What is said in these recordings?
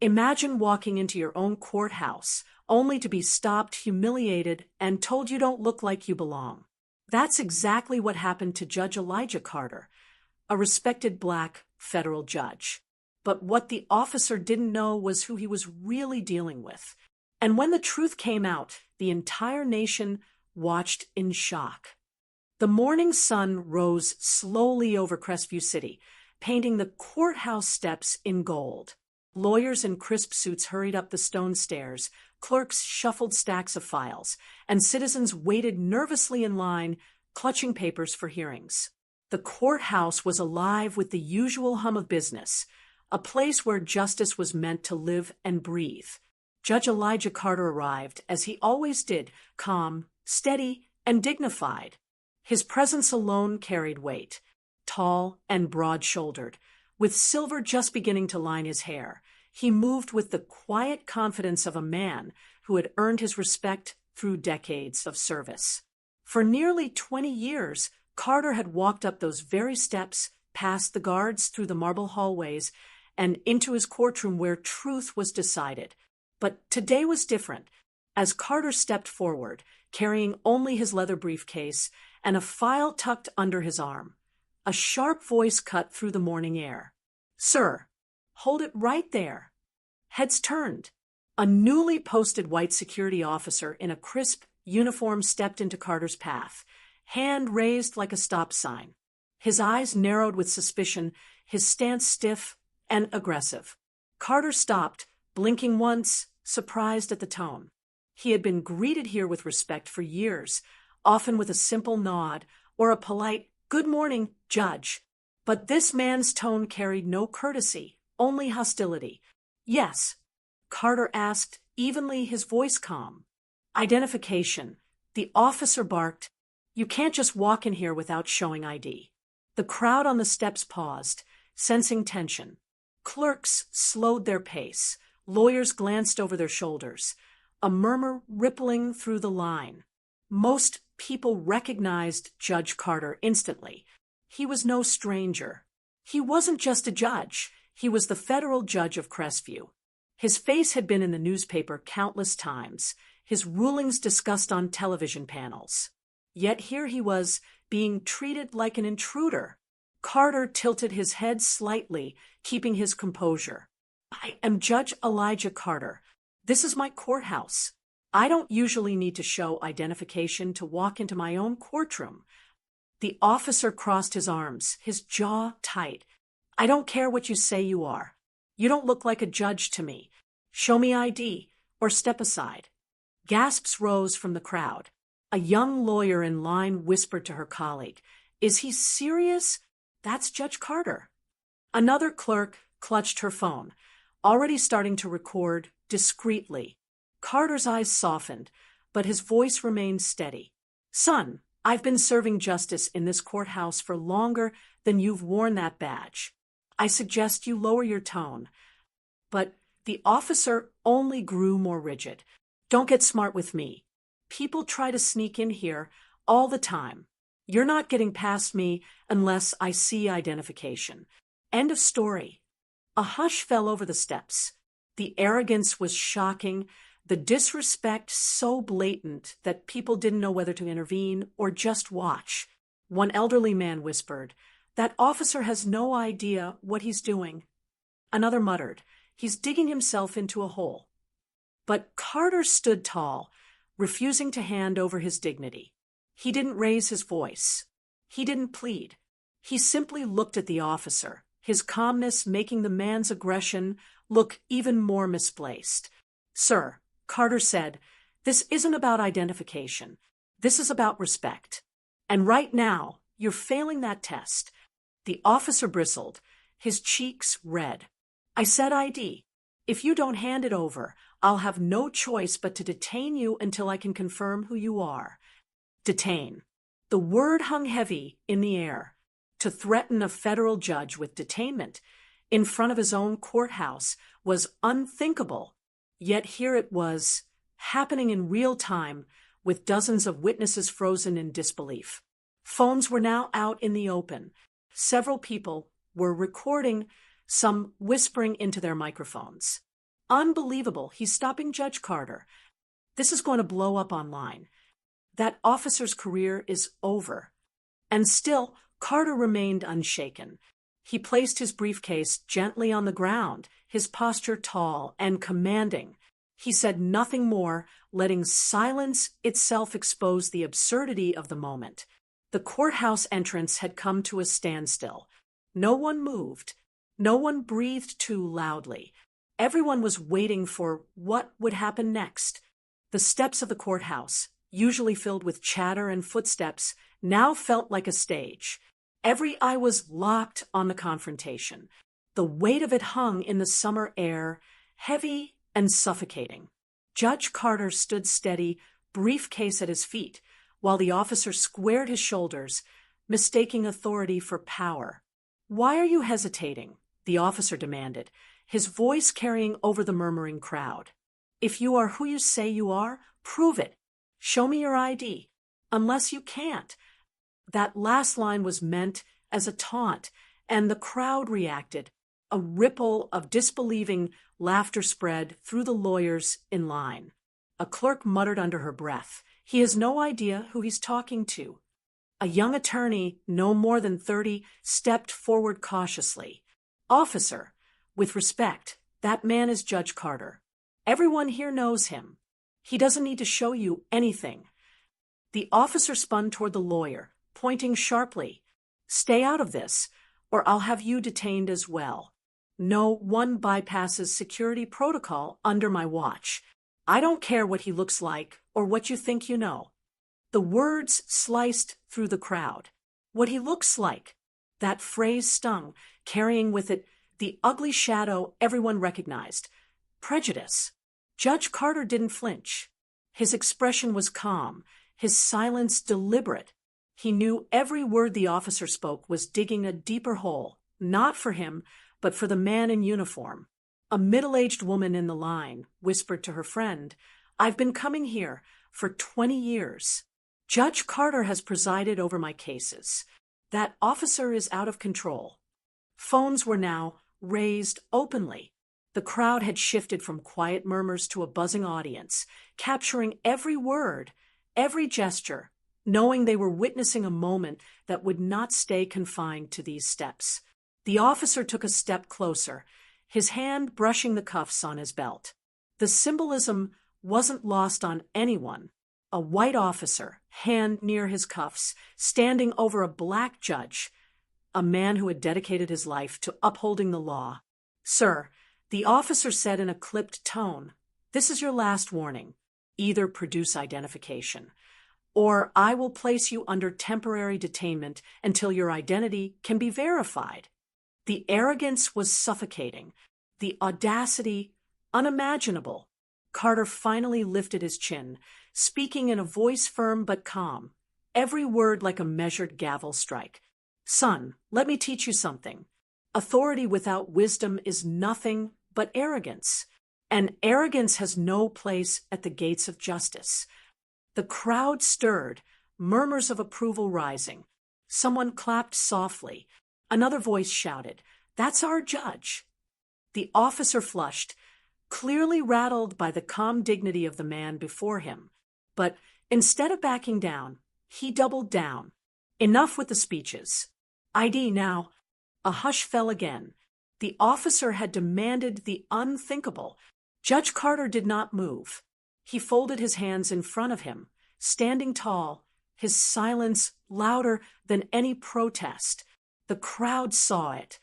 Imagine walking into your own courthouse, only to be stopped, humiliated, and told you don't look like you belong. That's exactly what happened to Judge Elijah Carter, a respected black federal judge. But what the officer didn't know was who he was really dealing with. And when the truth came out, the entire nation watched in shock. The morning sun rose slowly over Crestview City, painting the courthouse steps in gold. Lawyers in crisp suits hurried up the stone stairs, clerks shuffled stacks of files, and citizens waited nervously in line, clutching papers for hearings. The courthouse was alive with the usual hum of business, a place where justice was meant to live and breathe. Judge Elijah Carter arrived, as he always did, calm, steady, and dignified. His presence alone carried weight, tall and broad-shouldered, with silver just beginning to line his hair. He moved with the quiet confidence of a man who had earned his respect through decades of service. For nearly 20 years, Carter had walked up those very steps, past the guards, through the marble hallways, and into his courtroom where truth was decided. But today was different. As Carter stepped forward, carrying only his leather briefcase and a file tucked under his arm, a sharp voice cut through the morning air. "Sir, hold it right there." Heads turned. A newly posted white security officer in a crisp uniform stepped into Carter's path, hand raised like a stop sign. His eyes narrowed with suspicion, his stance stiff and aggressive. Carter stopped, blinking once, surprised at the tone. He had been greeted here with respect for years, often with a simple nod or a polite, "Good morning, Judge." But this man's tone carried no courtesy, only hostility. "Yes," Carter asked, evenly, his voice calm. "Identification," the officer barked. "You can't just walk in here without showing ID." The crowd on the steps paused, sensing tension. Clerks slowed their pace. Lawyers glanced over their shoulders, a murmur rippling through the line. Most people recognized Judge Carter instantly. He was no stranger. He wasn't just a judge. He was the federal judge of Crestview. His face had been in the newspaper countless times, his rulings discussed on television panels. Yet here he was, being treated like an intruder. Carter tilted his head slightly, keeping his composure. "I am Judge Elijah Carter. This is my courthouse. I don't usually need to show identification to walk into my own courtroom." The officer crossed his arms, his jaw tight. "I don't care what you say you are. You don't look like a judge to me. Show me ID, or step aside." Gasps rose from the crowd. A young lawyer in line whispered to her colleague, "Is he serious? That's Judge Carter." Another clerk clutched her phone, already starting to record discreetly. Carter's eyes softened, but his voice remained steady. "Son, I've been serving justice in this courthouse for longer than you've worn that badge. I suggest you lower your tone." But the officer only grew more rigid. "Don't get smart with me. People try to sneak in here all the time. You're not getting past me unless I see identification. End of story." A hush fell over the steps. The arrogance was shocking, the disrespect so blatant that people didn't know whether to intervene or just watch. One elderly man whispered, "That officer has no idea what he's doing." Another muttered, "He's digging himself into a hole." But Carter stood tall, refusing to hand over his dignity. He didn't raise his voice. He didn't plead. He simply looked at the officer, his calmness making the man's aggression look even more misplaced. "Sir," Carter said, "this isn't about identification. This is about respect. And right now, you're failing that test." The officer bristled, his cheeks red. "I said ID. If you don't hand it over, I'll have no choice but to detain you until I can confirm who you are." Detain. The word hung heavy in the air. To threaten a federal judge with detainment in front of his own courthouse was unthinkable. Yet here it was, happening in real time, with dozens of witnesses frozen in disbelief. Phones were now out in the open. Several people were recording, some whispering into their microphones. Unbelievable, he's stopping Judge Carter. This is going to blow up online. That officer's career is over. And still, Carter remained unshaken. He placed his briefcase gently on the ground, his posture tall and commanding. He said nothing more, letting silence itself expose the absurdity of the moment. The courthouse entrance had come to a standstill. No one moved. No one breathed too loudly. Everyone was waiting for what would happen next. The steps of the courthouse, usually filled with chatter and footsteps, now felt like a stage. Every eye was locked on the confrontation. The weight of it hung in the summer air, heavy and suffocating. Judge Carter stood steady, briefcase at his feet, while the officer squared his shoulders, mistaking authority for power. "Why are you hesitating?" the officer demanded, his voice carrying over the murmuring crowd. "If you are who you say you are, prove it. Show me your ID. Unless you can't." That last line was meant as a taunt, and the crowd reacted. A ripple of disbelieving laughter spread through the lawyers in line. A clerk muttered under her breath, "He has no idea who he's talking to." A young attorney, no more than 30, stepped forward cautiously. "Officer, with respect, that man is Judge Carter. Everyone here knows him. He doesn't need to show you anything." The officer spun toward the lawyer, pointing sharply. "Stay out of this, or I'll have you detained as well. No one bypasses security protocol under my watch. I don't care what he looks like or what you think you know." The words sliced through the crowd. What he looks like. That phrase stung, carrying with it the ugly shadow everyone recognized. Prejudice. Judge Carter didn't flinch. His expression was calm, his silence deliberate. He knew every word the officer spoke was digging a deeper hole, not for him, but for the man in uniform. A middle-aged woman in the line whispered to her friend, "I've been coming here for 20 years. Judge Carter has presided over my cases. That officer is out of control." Phones were now raised openly. The crowd had shifted from quiet murmurs to a buzzing audience, capturing every word, every gesture, knowing they were witnessing a moment that would not stay confined to these steps. The officer took a step closer, his hand brushing the cuffs on his belt. The symbolism wasn't lost on anyone. A white officer, hand near his cuffs, standing over a black judge, a man who had dedicated his life to upholding the law. "Sir," the officer said in a clipped tone, "this is your last warning. Either produce identification, or I will place you under temporary detainment until your identity can be verified." The arrogance was suffocating, the audacity unimaginable. Carter finally lifted his chin, speaking in a voice firm but calm, every word like a measured gavel strike. "Son, let me teach you something. Authority without wisdom is nothing but arrogance, and arrogance has no place at the gates of justice." The crowd stirred, murmurs of approval rising. Someone clapped softly. Another voice shouted, "That's our judge." The officer flushed, clearly rattled by the calm dignity of the man before him. But instead of backing down, he doubled down. Enough with the speeches. ID now. A hush fell again. The officer had demanded the unthinkable. Judge Carter did not move. He folded his hands in front of him, standing tall, his silence louder than any protest. The crowd saw it,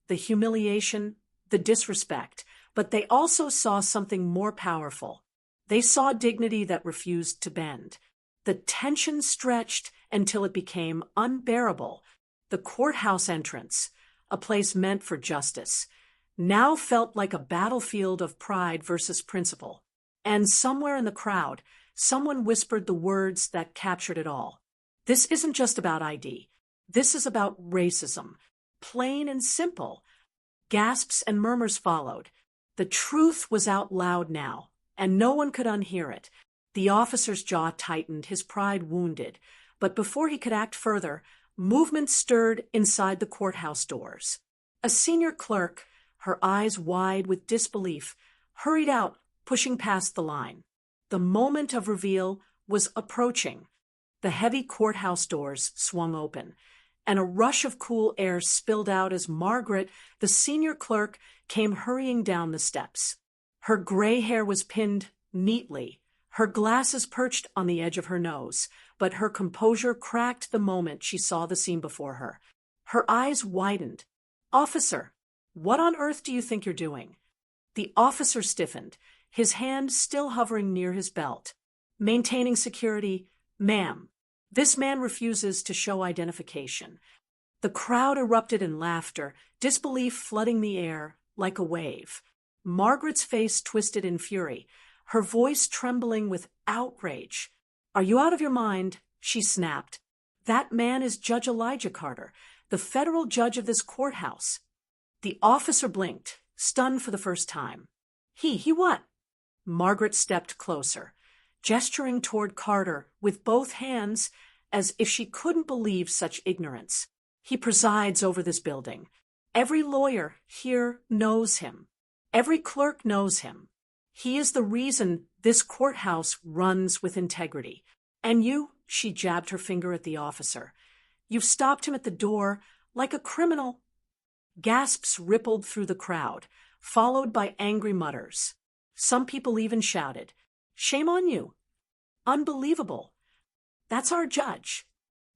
the humiliation, the disrespect, but they also saw something more powerful. They saw dignity that refused to bend. The tension stretched until it became unbearable. The courthouse entrance, a place meant for justice, now felt like a battlefield of pride versus principle. And somewhere in the crowd, someone whispered the words that captured it all. "This isn't just about ID. This is about racism. Plain and simple." Gasps and murmurs followed. The truth was out loud now, and no one could unhear it. The officer's jaw tightened, his pride wounded. But before he could act further, movement stirred inside the courthouse doors. A senior clerk, her eyes wide with disbelief, hurried out, pushing past the line. The moment of reveal was approaching. The heavy courthouse doors swung open, and a rush of cool air spilled out as Margaret, the senior clerk, came hurrying down the steps. Her gray hair was pinned neatly, her glasses perched on the edge of her nose, but her composure cracked the moment she saw the scene before her. Her eyes widened. "Officer, what on earth do you think you're doing?" The officer stiffened, his hand still hovering near his belt. "Maintaining security, ma'am. This man refuses to show identification." The crowd erupted in laughter, disbelief flooding the air like a wave. Margaret's face twisted in fury, her voice trembling with outrage. "Are you out of your mind?" she snapped. "That man is Judge Elijah Carter, the federal judge of this courthouse." The officer blinked, stunned for the first time. He what?" Margaret stepped closer, gesturing toward Carter with both hands as if she couldn't believe such ignorance. "He presides over this building. Every lawyer here knows him. Every clerk knows him. He is the reason this courthouse runs with integrity. And you," she jabbed her finger at the officer, "you've stopped him at the door like a criminal." Gasps rippled through the crowd, followed by angry mutters. Some people even shouted, "Shame on you! Unbelievable! That's our judge."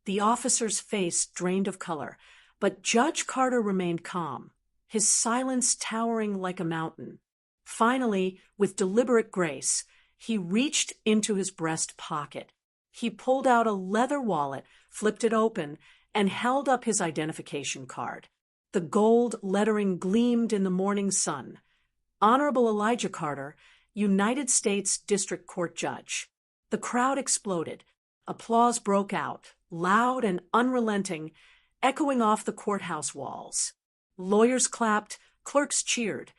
The officer's face drained of color, but Judge Carter remained calm, his silence towering like a mountain. Finally, with deliberate grace, he reached into his breast pocket. He pulled out a leather wallet, flipped it open, and held up his identification card. The gold lettering gleamed in the morning sun. "Honorable Elijah Carter, United States District Court Judge." The crowd exploded. Applause broke out, loud and unrelenting, echoing off the courthouse walls. Lawyers clapped, clerks cheered.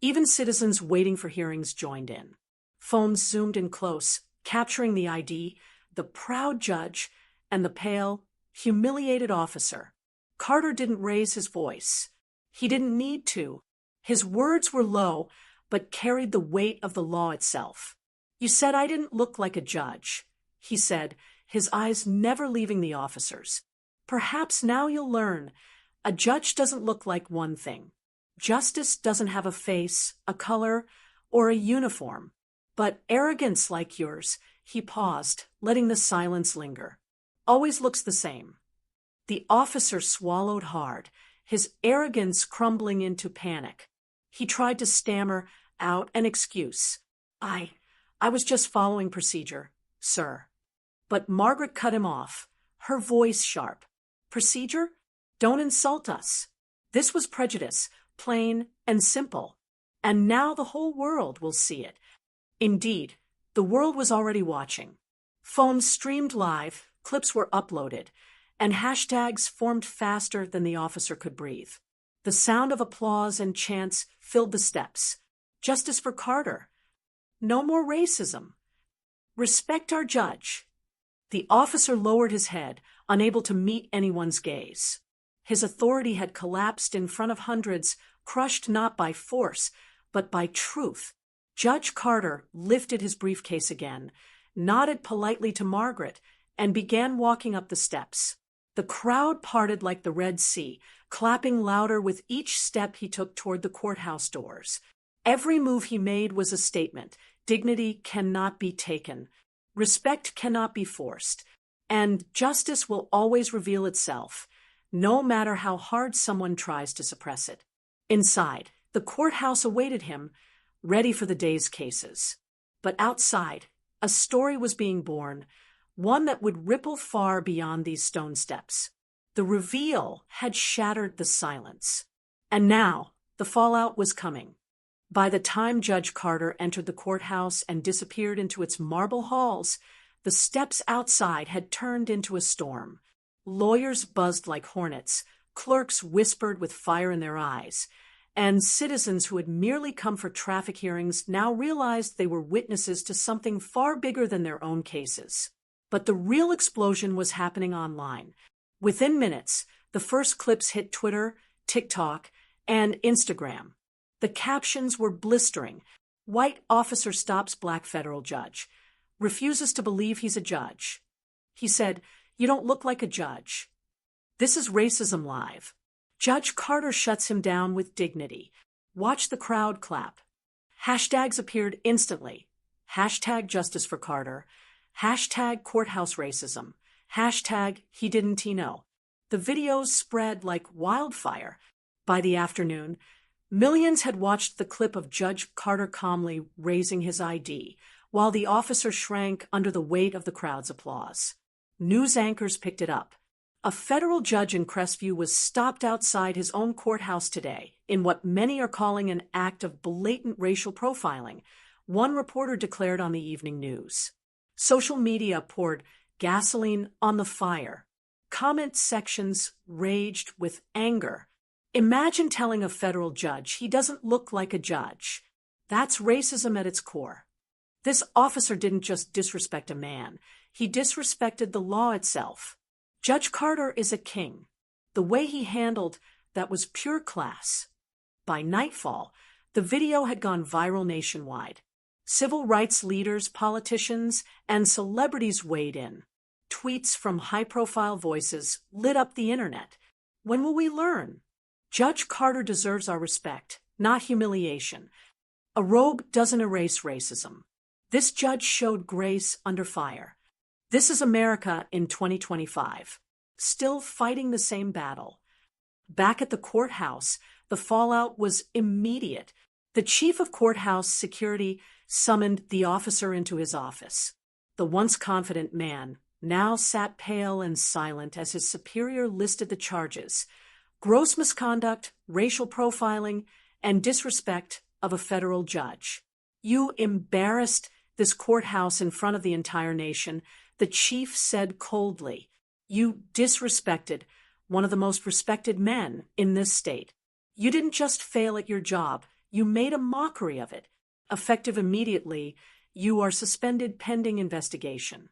Even citizens waiting for hearings joined in. Phones zoomed in close, capturing the ID, the proud judge, and the pale, humiliated officer. Carter didn't raise his voice. He didn't need to. His words were low, but carried the weight of the law itself. "You said I didn't look like a judge," he said, his eyes never leaving the officers. "Perhaps now you'll learn. A judge doesn't look like one thing. Justice doesn't have a face, a color, or a uniform. But arrogance like yours," he paused, letting the silence linger, "always looks the same." The officer swallowed hard, his arrogance crumbling into panic. He tried to stammer out an excuse. I was just following procedure, sir." But Margaret cut him off, her voice sharp. "Procedure? Don't insult us. This was prejudice, plain and simple. And now the whole world will see it." Indeed, the world was already watching. Phones streamed live, clips were uploaded, and hashtags formed faster than the officer could breathe. The sound of applause and chants filled the steps. "Justice for Carter. No more racism. Respect our judge." The officer lowered his head, unable to meet anyone's gaze. His authority had collapsed in front of hundreds, crushed not by force, but by truth. Judge Carter lifted his briefcase again, nodded politely to Margaret, and began walking up the steps. The crowd parted like the Red Sea, clapping louder with each step he took toward the courthouse doors. Every move he made was a statement. Dignity cannot be taken. Respect cannot be forced. And justice will always reveal itself, no matter how hard someone tries to suppress it. Inside, the courthouse awaited him, ready for the day's cases. But outside, a story was being born, one that would ripple far beyond these stone steps. The reveal had shattered the silence. And now, the fallout was coming. By the time Judge Carter entered the courthouse and disappeared into its marble halls, the steps outside had turned into a storm. Lawyers buzzed like hornets, clerks whispered with fire in their eyes, and citizens who had merely come for traffic hearings now realized they were witnesses to something far bigger than their own cases. But the real explosion was happening online. Within minutes, the first clips hit Twitter, TikTok, and Instagram. The captions were blistering. White officer stops black federal judge. Refuses to believe he's a judge. He said, "You don't look like a judge." This is racism live. Judge Carter shuts him down with dignity. Watch the crowd clap. Hashtags appeared instantly. Hashtag justice for Carter. Hashtag courthouse racism. Hashtag he didn't know. The videos spread like wildfire. By the afternoon, millions had watched the clip of Judge Carter calmly raising his ID, while the officer shrank under the weight of the crowd's applause. News anchors picked it up. A federal judge in Crestview was stopped outside his own courthouse today in what many are calling an act of blatant racial profiling, one reporter declared on the evening news. Social media poured gasoline on the fire. Comment sections raged with anger. Imagine telling a federal judge he doesn't look like a judge. That's racism at its core. This officer didn't just disrespect a man, he disrespected the law itself. Judge Carter is a king. The way he handled that was pure class. By nightfall, the video had gone viral nationwide. Civil rights leaders, politicians, and celebrities weighed in. Tweets from high-profile voices lit up the internet. When will we learn? Judge Carter deserves our respect, not humiliation. A robe doesn't erase racism. This judge showed grace under fire. This is America in 2025, still fighting the same battle. Back at the courthouse, the fallout was immediate. The chief of courthouse security summoned the officer into his office. The once confident man now sat pale and silent as his superior listed the charges: gross misconduct, racial profiling, and disrespect of a federal judge. "You embarrassed this courthouse in front of the entire nation," the chief said coldly. "You disrespected one of the most respected men in this state. You didn't just fail at your job, you made a mockery of it. Effective immediately, you are suspended pending investigation."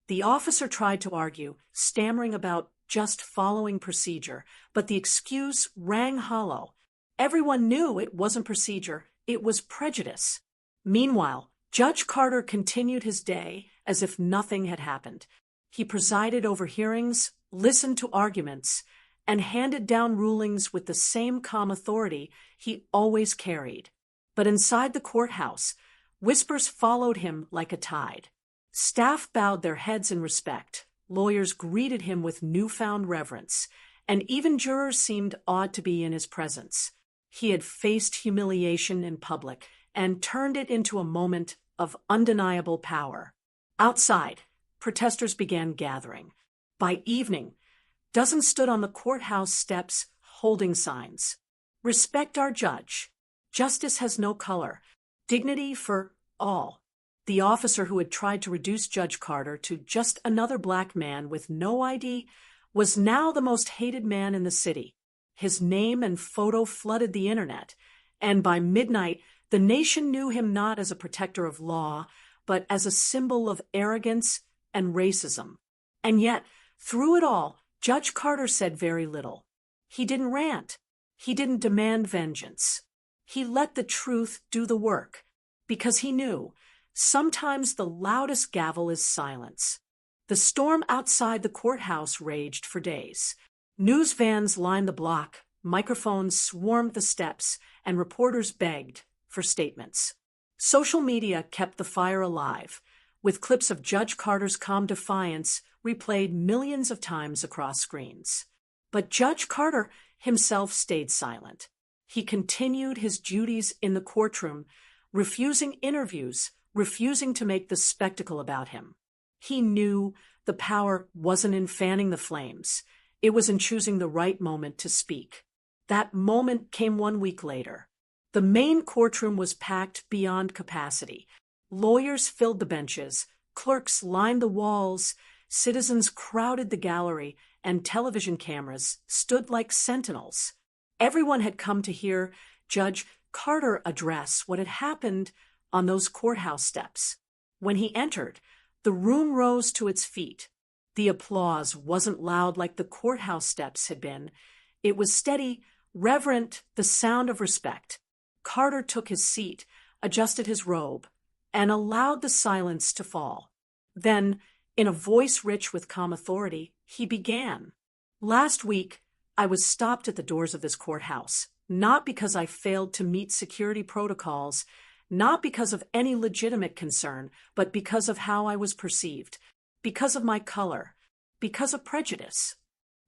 The officer tried to argue, stammering about just following procedure, but the excuse rang hollow. Everyone knew it wasn't procedure, it was prejudice. Meanwhile, Judge Carter continued his day as if nothing had happened. He presided over hearings, listened to arguments, and handed down rulings with the same calm authority he always carried. But inside the courthouse, whispers followed him like a tide. Staff bowed their heads in respect, lawyers greeted him with newfound reverence, and even jurors seemed awed to be in his presence. He had faced humiliation in public and turned it into a moment of undeniable power. Outside, protesters began gathering. By evening, dozens stood on the courthouse steps holding signs. "Respect our judge. Justice has no color. Dignity for all." The officer who had tried to reduce Judge Carter to just another black man with no ID was now the most hated man in the city. His name and photo flooded the internet, and by midnight, the nation knew him not as a protector of law, but as a symbol of arrogance and racism. And yet, through it all, Judge Carter said very little. He didn't rant. He didn't demand vengeance. He let the truth do the work, because he knew sometimes the loudest gavel is silence. The storm outside the courthouse raged for days. News vans lined the block, microphones swarmed the steps, and reporters begged for statements. Social media kept the fire alive, with clips of Judge Carter's calm defiance replayed millions of times across screens. But Judge Carter himself stayed silent. He continued his duties in the courtroom, refusing interviews, refusing to make the spectacle about him. He knew the power wasn't in fanning the flames. It was in choosing the right moment to speak. That moment came 1 week later. The main courtroom was packed beyond capacity. Lawyers filled the benches, clerks lined the walls, citizens crowded the gallery, and television cameras stood like sentinels. Everyone had come to hear Judge Carter address what had happened on those courthouse steps. When he entered, the room rose to its feet. The applause wasn't loud like the courthouse steps had been. It was steady, reverent, the sound of respect. Carter took his seat, adjusted his robe, and allowed the silence to fall. Then, in a voice rich with calm authority, he began. Last week, I was stopped at the doors of this courthouse, not because I failed to meet security protocols, not because of any legitimate concern, but because of how I was perceived, because of my color, because of prejudice.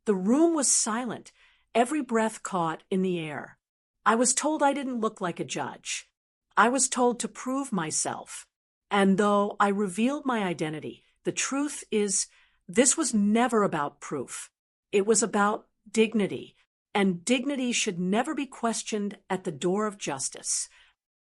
The room was silent, every breath caught in the air. I was told I didn't look like a judge. I was told to prove myself. And though I revealed my identity, the truth is, this was never about proof. It was about dignity, and dignity should never be questioned at the door of justice.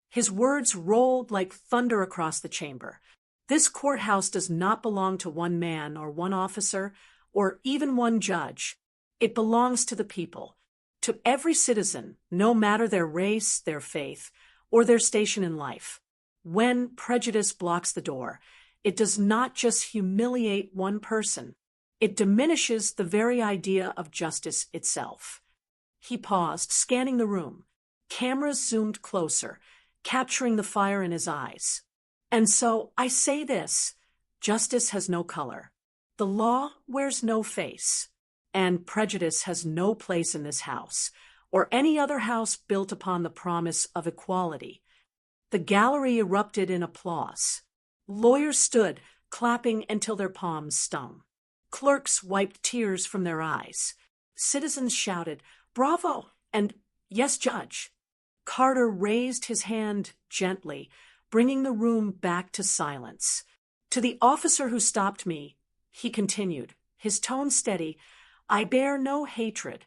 His words rolled like thunder across the chamber. This courthouse does not belong to one man or one officer or even one judge. It belongs to the people, to every citizen, no matter their race, their faith, or their station in life. When prejudice blocks the door, it does not just humiliate one person. It diminishes the very idea of justice itself. He paused, scanning the room. Cameras zoomed closer, capturing the fire in his eyes. And so I say this: justice has no color. The law wears no face. And prejudice has no place in this house, or any other house built upon the promise of equality. The gallery erupted in applause. Lawyers stood, clapping until their palms stung. Clerks wiped tears from their eyes. Citizens shouted, "Bravo!" and "Yes, Judge." Carter raised his hand gently, bringing the room back to silence. To the officer who stopped me, he continued, his tone steady, "I bear no hatred.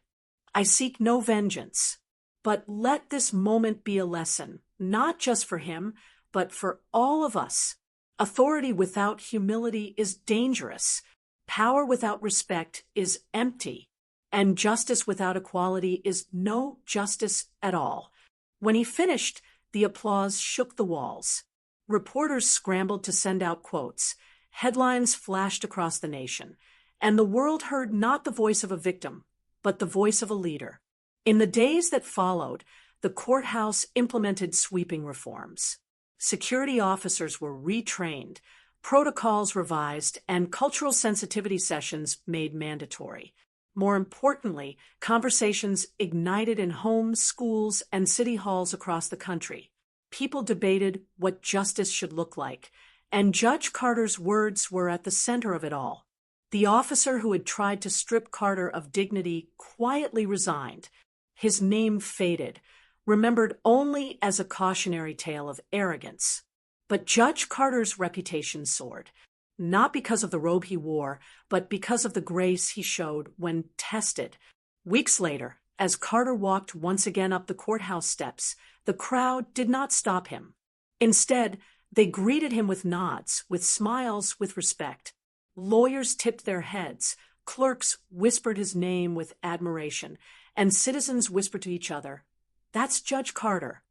I seek no vengeance. But let this moment be a lesson, not just for him, but for all of us. Authority without humility is dangerous. Power without respect is empty. And justice without equality is no justice at all." When he finished, the applause shook the walls. Reporters scrambled to send out quotes. Headlines flashed across the nation. And the world heard not the voice of a victim, but the voice of a leader. In the days that followed, the courthouse implemented sweeping reforms. Security officers were retrained, protocols revised, and cultural sensitivity sessions made mandatory. More importantly, conversations ignited in homes, schools, and city halls across the country. People debated what justice should look like, and Judge Carter's words were at the center of it all. The officer who had tried to strip Carter of dignity quietly resigned. His name faded, remembered only as a cautionary tale of arrogance. But Judge Carter's reputation soared, not because of the robe he wore, but because of the grace he showed when tested. Weeks later, as Carter walked once again up the courthouse steps, the crowd did not stop him. Instead, they greeted him with nods, with smiles, with respect. Lawyers tipped their heads, clerks whispered his name with admiration, and citizens whispered to each other, "That's Judge Carter."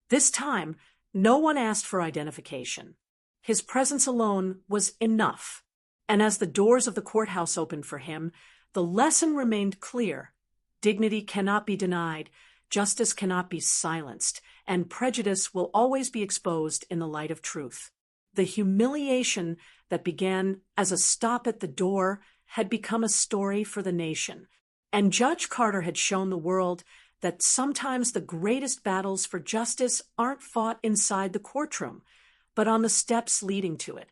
This time, no one asked for identification. His presence alone was enough. And as the doors of the courthouse opened for him, the lesson remained clear. Dignity cannot be denied, justice cannot be silenced, and prejudice will always be exposed in the light of truth. The humiliation that began as a stop at the door had become a story for the nation. And Judge Carter had shown the world that sometimes the greatest battles for justice aren't fought inside the courtroom, but on the steps leading to it.